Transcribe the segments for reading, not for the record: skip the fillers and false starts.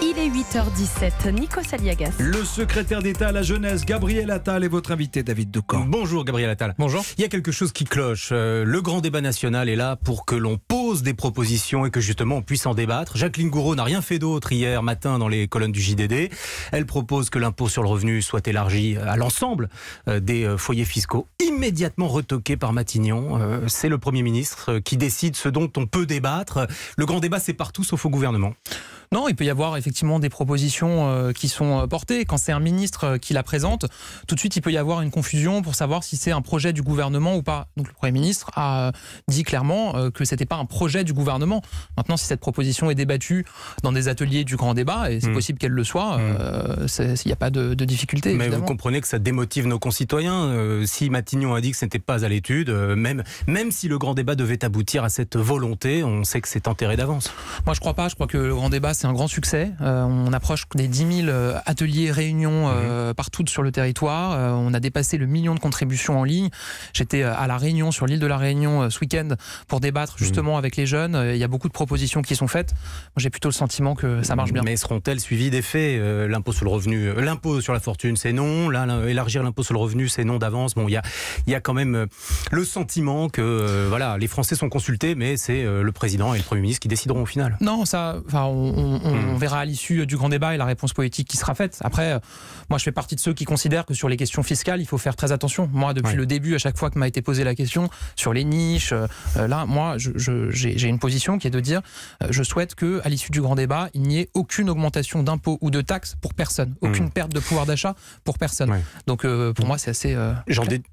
Il est 8h17. Nico Saliagas. Le secrétaire d'État à la jeunesse, Gabriel Attal, est votre invité, David Doucan. Bonjour Gabriel Attal. Bonjour. Il y a quelque chose qui cloche. Le grand débat national est là pour que l'on pose des propositions et que justement on puisse en débattre. Jacqueline Gourault n'a rien fait d'autre hier matin dans les colonnes du JDD. Elle propose que l'impôt sur le revenu soit élargi à l'ensemble des foyers fiscaux, immédiatement retoqué par Matignon. C'est le Premier ministre qui décide ce dont on peut débattre. Le grand débat, c'est partout sauf au gouvernement. Non, il peut y avoir effectivement des propositions qui sont portées. Quand c'est un ministre qui la présente, tout de suite il peut y avoir une confusion pour savoir si c'est un projet du gouvernement ou pas. Donc le Premier ministre a dit clairement que c'était pas un projet du gouvernement. Maintenant, si cette proposition est débattue dans des ateliers du grand débat, et c'est possible qu'elle le soit, il n'y a pas de difficulté. Mais évidemment. vous comprenez que ça démotive nos concitoyens. Si Matignon a dit que ce n'était pas à l'étude, même si le grand débat devait aboutir à cette volonté, on sait que c'est enterré d'avance. Moi je crois pas, je crois que le grand débat c'est un grand succès. On approche des 10 000 ateliers, réunions partout sur le territoire. On a dépassé le 1 million de contributions en ligne. J'étais à La Réunion, sur l'île de La Réunion ce week-end pour débattre justement avec les jeunes. Il y a beaucoup de propositions qui sont faites. Moi, j'ai plutôt le sentiment que ça marche bien. Mais seront-elles suivies des faits? L'impôt sur le revenu, l'impôt sur la fortune, c'est non. Là, élargir l'impôt sur le revenu, c'est non d'avance. Bon, il y a quand même le sentiment que voilà, les Français sont consultés, mais c'est le président et le Premier ministre qui décideront au final. Non, ça, on verra à l'issue du grand débat et la réponse politique qui sera faite. Après, moi, je fais partie de ceux qui considèrent que sur les questions fiscales, il faut faire très attention. Moi, depuis le début, à chaque fois que m'a été posée la question sur les niches, là, moi, j'ai une position qui est de dire, je souhaite que, à l'issue du grand débat, il n'y ait aucune augmentation d'impôts ou de taxes pour personne, aucune perte de pouvoir d'achat pour personne. Donc, pour moi, c'est assez.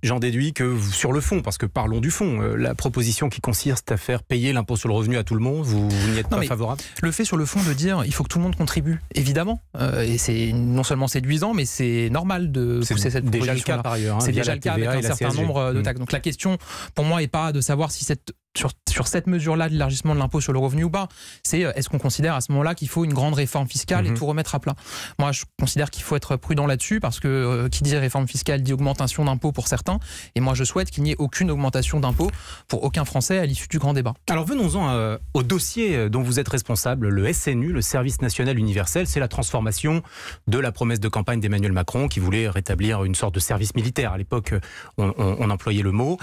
J'en déduis que sur le fond, parce que parlons du fond, la proposition qui consiste à faire payer l'impôt sur le revenu à tout le monde, vous n'y êtes pas favorable? Le fait sur le fond de dire, il faut que tout le monde contribue, évidemment, et c'est non seulement séduisant, mais c'est normal de pousser cette proposition. C'est déjà le cas par ailleurs. C'est déjà le cas avec un certain nombre de taxes. Donc la question, pour moi, n'est pas de savoir si sur cette mesure-là de l'élargissement de l'impôt sur le revenu ou pas, c'est est-ce qu'on considère à ce moment-là qu'il faut une grande réforme fiscale et tout remettre à plat. Moi, je considère qu'il faut être prudent là-dessus parce que qui dit réforme fiscale dit augmentation d'impôts pour certains, et moi je souhaite qu'il n'y ait aucune augmentation d'impôts pour aucun Français à l'issue du grand débat. Alors venons-en au dossier dont vous êtes responsable, le SNU, le Service National Universel. C'est la transformation de la promesse de campagne d'Emmanuel Macron qui voulait rétablir une sorte de service militaire. À l'époque, on employait le mot.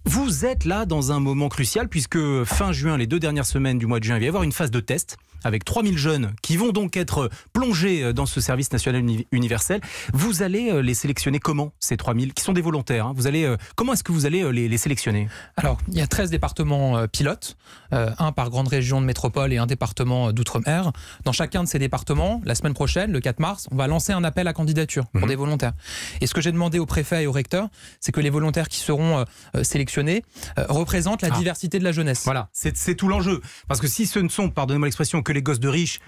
Vous êtes là dans un moment crucial puisque fin juin, les 2 dernières semaines du mois de juin, il va y avoir une phase de test avec 3000 jeunes qui vont donc être plongés dans ce service national universel. Vous allez les sélectionner comment, ces 3000 qui sont des volontaires, hein? Comment est-ce que vous allez les sélectionner? Alors, il y a 13 départements pilotes, un par grande région de métropole et un département d'outre-mer. Dans chacun de ces départements, la semaine prochaine, le 4 mars, on va lancer un appel à candidature pour des volontaires. Et ce que j'ai demandé au préfet et au recteur, c'est que les volontaires qui seront sélectionnés représentent la diversité de la jeunesse. Voilà, c'est tout l'enjeu. Parce que si ce ne sont, pardonnez-moi l'expression, que les gosses de riches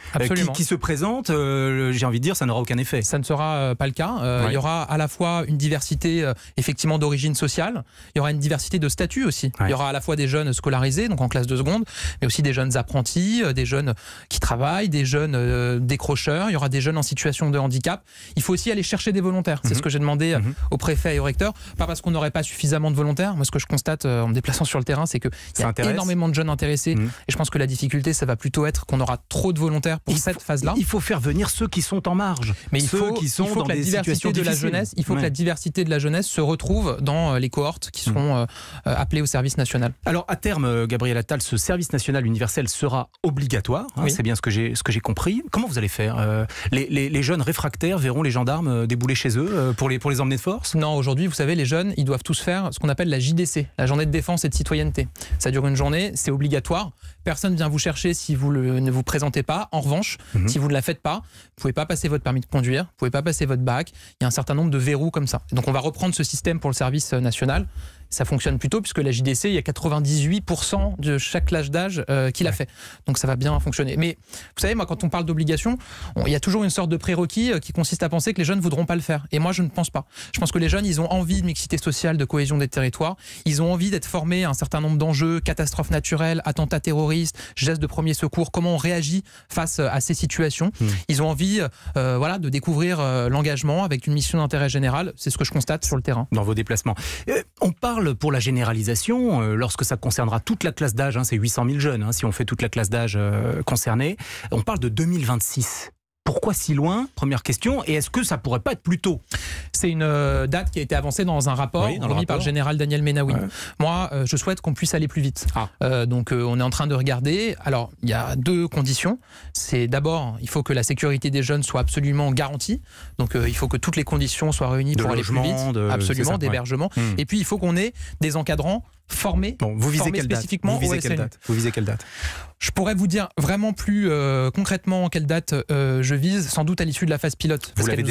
qui se présentent, j'ai envie de dire, ça n'aura aucun effet. Ça ne sera pas le cas. Il y aura à la fois une diversité effectivement d'origine sociale, il y aura une diversité de statut aussi. Il y aura à la fois des jeunes scolarisés, donc en classe de seconde, mais aussi des jeunes apprentis, des jeunes qui travaillent, des jeunes décrocheurs, il y aura des jeunes en situation de handicap. Il faut aussi aller chercher des volontaires. C'est ce que j'ai demandé au préfet et au recteur. Pas parce qu'on n'aurait pas suffisamment de volontaires. Moi, ce que je constate en me déplaçant sur le terrain, c'est qu'il y a énormément de jeunes intéressés. Et je pense que la difficulté, ça va plutôt être qu'on aura trop de volontaires pour cette phase-là. Il faut faire venir ceux qui sont en marge. Mais il faut que la diversité de la jeunesse, il faut que la diversité de la jeunesse se retrouve dans les cohortes qui seront appelées au service national. Alors à terme, Gabriel Attal, ce service national universel sera obligatoire. C'est bien ce que j'ai compris. Comment vous allez faire? Les jeunes réfractaires verront les gendarmes débouler chez eux pour les emmener de force? Non, aujourd'hui, vous savez, les jeunes, ils doivent tous faire ce qu'on appelle la JDC, la journée de défense et de citoyenneté. Ça dure une journée, c'est obligatoire. Personne ne vient vous chercher si vous ne vous présentez pas. En revanche, si vous ne la faites pas, vous ne pouvez pas passer votre permis de conduire, vous ne pouvez pas passer votre bac. Il y a un certain nombre de verrous comme ça. Donc on va reprendre ce système pour le service national. Ça fonctionne plutôt puisque la JDC, il y a 98% de chaque classe d'âge qui l'a fait. Donc ça va bien fonctionner. Mais vous savez, moi, quand on parle d'obligation, il y a toujours une sorte de prérequis qui consiste à penser que les jeunes ne voudront pas le faire. Et moi, je ne pense pas. Je pense que les jeunes, ils ont envie de mixité sociale, de cohésion des territoires. Ils ont envie d'être formés à un certain nombre d'enjeux, catastrophes naturelles, attentats terroristes, gestes de premier secours, comment on réagit face à ces situations. Ils ont envie de découvrir l'engagement avec une mission d'intérêt général. C'est ce que je constate sur le terrain. Dans vos déplacements. On parle pour la généralisation, lorsque ça concernera toute la classe d'âge, c'est 800 000 jeunes, si on fait toute la classe d'âge concernée, on parle de 2026. Pourquoi si loin? Première question. Et est-ce que ça pourrait pas être plus tôt? C'est une date qui a été avancée dans un rapport remis par le général Daniel Menaoui. Ouais. Moi, je souhaite qu'on puisse aller plus vite. Donc, on est en train de regarder. Alors, il y a 2 conditions. C'est d'abord, il faut que la sécurité des jeunes soit absolument garantie. Donc, il faut que toutes les conditions soient réunies pour aller plus vite. Absolument, d'hébergement. Et puis, il faut qu'on ait des encadrants formés, vous visez quelle spécifiquement date? Vous visez quelle date? Je pourrais vous dire vraiment plus concrètement quelle date je vise, sans doute à l'issue de la phase pilote. Vous l'avez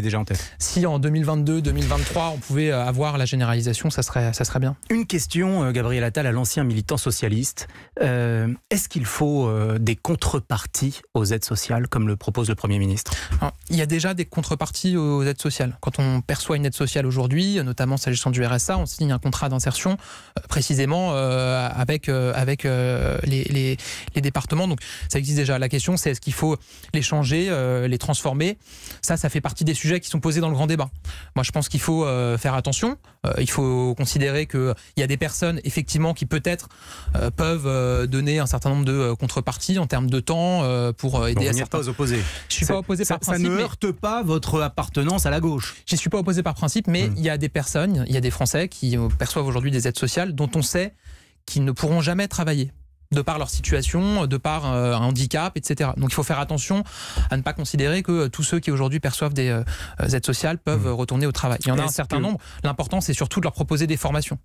déjà en tête. Si en 2022, 2023, on pouvait avoir la généralisation, ça serait bien. Une question, Gabriel Attal, à l'ancien militant socialiste. Est-ce qu'il faut des contreparties aux aides sociales, comme le propose le Premier ministre? Alors, il y a déjà des contreparties aux aides sociales. Quand on perçoit une aide sociale aujourd'hui, notamment s'agissant du RSA, on signe un contrat d'insertion précisément avec les départements. Donc ça existe déjà. La question, c'est est-ce qu'il faut les changer, les transformer? Ça fait partie des sujets qui sont posés dans le grand débat. Moi, je pense qu'il faut faire attention. Il faut considérer qu'il y a des personnes, effectivement, qui peut-être peuvent donner un certain nombre de contreparties en termes de temps pour aider à certains. Vous n'êtes pas opposé. Je suis pas opposé par principe. Ça ne heurte pas votre appartenance à la gauche. Je ne suis pas opposé par principe, mais il y a des personnes, il y a des Français qui perçoivent aujourd'hui des aides sociales dont on sait qu'ils ne pourront jamais travailler, de par leur situation, de par un handicap, etc. Donc il faut faire attention à ne pas considérer que tous ceux qui aujourd'hui perçoivent des aides sociales peuvent retourner au travail. Il y en a un certain nombre. L'important, c'est surtout de leur proposer des formations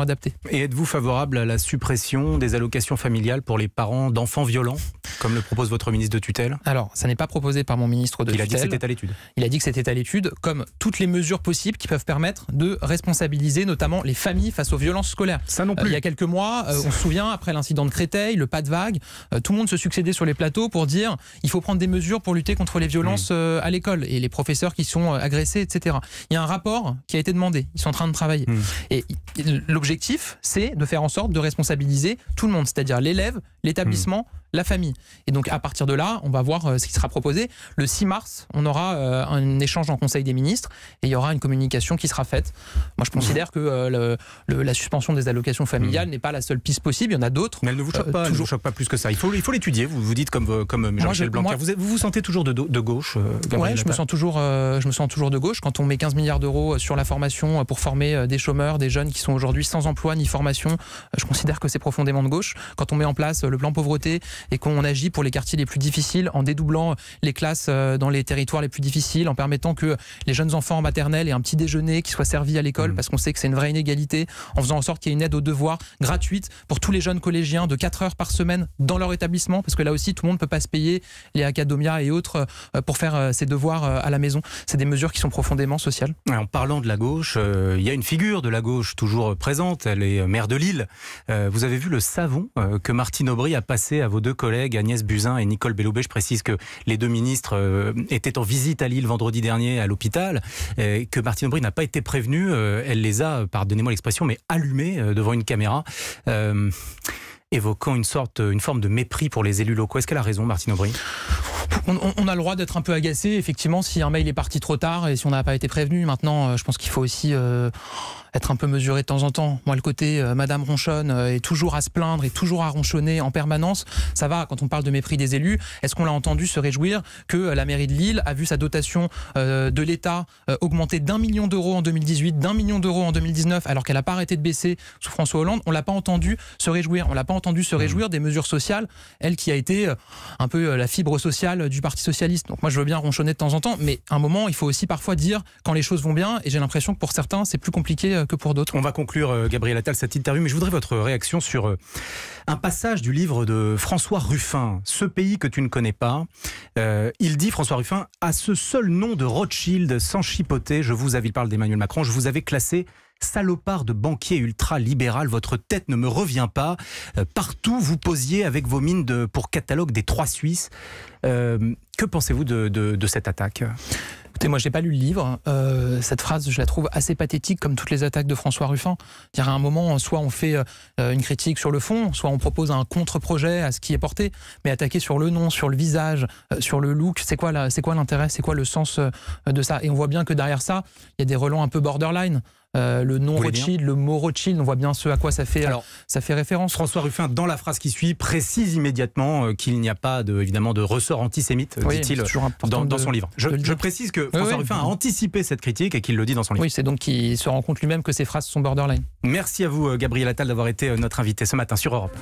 adaptées. Et êtes-vous favorable à la suppression des allocations familiales pour les parents d'enfants violents, comme le propose votre ministre de tutelle? Alors, ça n'est pas proposé par mon ministre de tutelle. Il a dit que c'était à l'étude. Il a dit que c'était à l'étude, comme toutes les mesures possibles qui peuvent permettre de responsabiliser notamment les familles face aux violences scolaires. Ça non plus. Il y a quelques mois, on se souvient, après l'incident de Créteil, le pas de vague, tout le monde se succédait sur les plateaux pour dire il faut prendre des mesures pour lutter contre les violences à l'école et les professeurs qui sont agressés, etc. Il y a un rapport qui a été demandé, ils sont en train de travailler. Et l'objectif, c'est de faire en sorte de responsabiliser tout le monde, c'est-à-dire l'élève, l'établissement, la famille. Et donc à partir de là, on va voir ce qui sera proposé. Le 6 mars, on aura un échange en Conseil des ministres et il y aura une communication qui sera faite. Moi, je considère que la suspension des allocations familiales n'est pas la seule piste possible. Il y en a d'autres. Mais elle ne vous choque pas, elle ne vous choque pas plus que ça. Il faut l'étudier. Vous dites comme Jean-Michel Blanquer. Vous vous sentez toujours de gauche, Oui, je me sens toujours de gauche. Quand on met 15 milliards d'euros sur la formation pour former des chômeurs, des jeunes qui sont aujourd'hui sans emploi ni formation, je considère que c'est profondément de gauche. Quand on met en place le plan pauvreté et qu'on agit pour les quartiers les plus difficiles en dédoublant les classes dans les territoires les plus difficiles, en permettant que les jeunes enfants en maternelle aient un petit déjeuner qui soit servi à l'école, parce qu'on sait que c'est une vraie inégalité, en faisant en sorte qu'il y ait une aide aux devoirs gratuite pour tous les jeunes collégiens de 4 heures par semaine dans leur établissement, parce que là aussi tout le monde ne peut pas se payer les académias et autres pour faire ses devoirs à la maison. C'est des mesures qui sont profondément sociales. En parlant de la gauche, il y a une figure de la gauche toujours présente, elle est maire de Lille. Vous avez vu le savon que Martine Aubry a passé à vos deux collègues Agnès Buzyn et Nicole Belloubet. Je précise que les deux ministres étaient en visite à Lille vendredi dernier à l'hôpital, que Martine Aubry n'a pas été prévenue. Elle les a, pardonnez-moi l'expression, mais allumés devant une caméra, évoquant une forme de mépris pour les élus locaux. Est-ce qu'elle a raison, Martine Aubry ? On a le droit d'être un peu agacé, effectivement, si un mail est parti trop tard et si on n'a pas été prévenu. Maintenant, je pense qu'il faut aussi être un peu mesuré de temps en temps. Moi, le côté Madame Ronchonne est toujours à se plaindre et toujours à ronchonner en permanence, ça va quand on parle de mépris des élus. Est-ce qu'on l'a entendu se réjouir que la mairie de Lille a vu sa dotation de l'État augmenter d'1 million d'euros en 2018, d'1 million d'euros en 2019, alors qu'elle n'a pas arrêté de baisser sous François Hollande? On l'a pas entendu se réjouir. On l'a pas entendu se réjouir des mesures sociales, elle qui a été un peu la fibre sociale du Parti socialiste. Donc moi, je veux bien ronchonner de temps en temps, mais à un moment, il faut aussi parfois dire quand les choses vont bien, et j'ai l'impression que pour certains, c'est plus compliqué que pour d'autres. On va conclure, Gabriel Attal, cette interview, mais je voudrais votre réaction sur un passage du livre de François Ruffin, « Ce pays que tu ne connais pas ». Il dit, François Ruffin, « À ce seul nom de Rothschild, sans chipoter, il parle d'Emmanuel Macron, je vous avais classé salopard de banquier ultra-libéral, votre tête ne me revient pas. Partout, vous posiez avec vos mines pour catalogue des 3 Suisses. » Que pensez-vous de cette attaque ? Écoutez, moi, je n'ai pas lu le livre. Cette phrase, je la trouve assez pathétique, comme toutes les attaques de François Ruffin. À un moment, soit on fait une critique sur le fond, soit on propose un contre-projet à ce qui est porté. Mais attaquer sur le nom, sur le visage, sur le look, c'est quoi l'intérêt? C'est quoi le sens de ça? Et on voit bien que derrière ça, il y a des relents un peu borderline. le nom Vous voulez Rothschild, le mot Rothschild, on voit bien ce à quoi ça fait référence. François Ruffin, dans la phrase qui suit, précise immédiatement qu'il n'y a pas évidemment de ressort antisémite, dit-il dans son livre. Je précise que François Ruffin a anticipé cette critique et qu'il le dit dans son livre. Oui, c'est donc qu'il se rend compte lui-même que ces phrases sont borderline. Merci à vous, Gabriel Attal, d'avoir été notre invité ce matin sur Europe.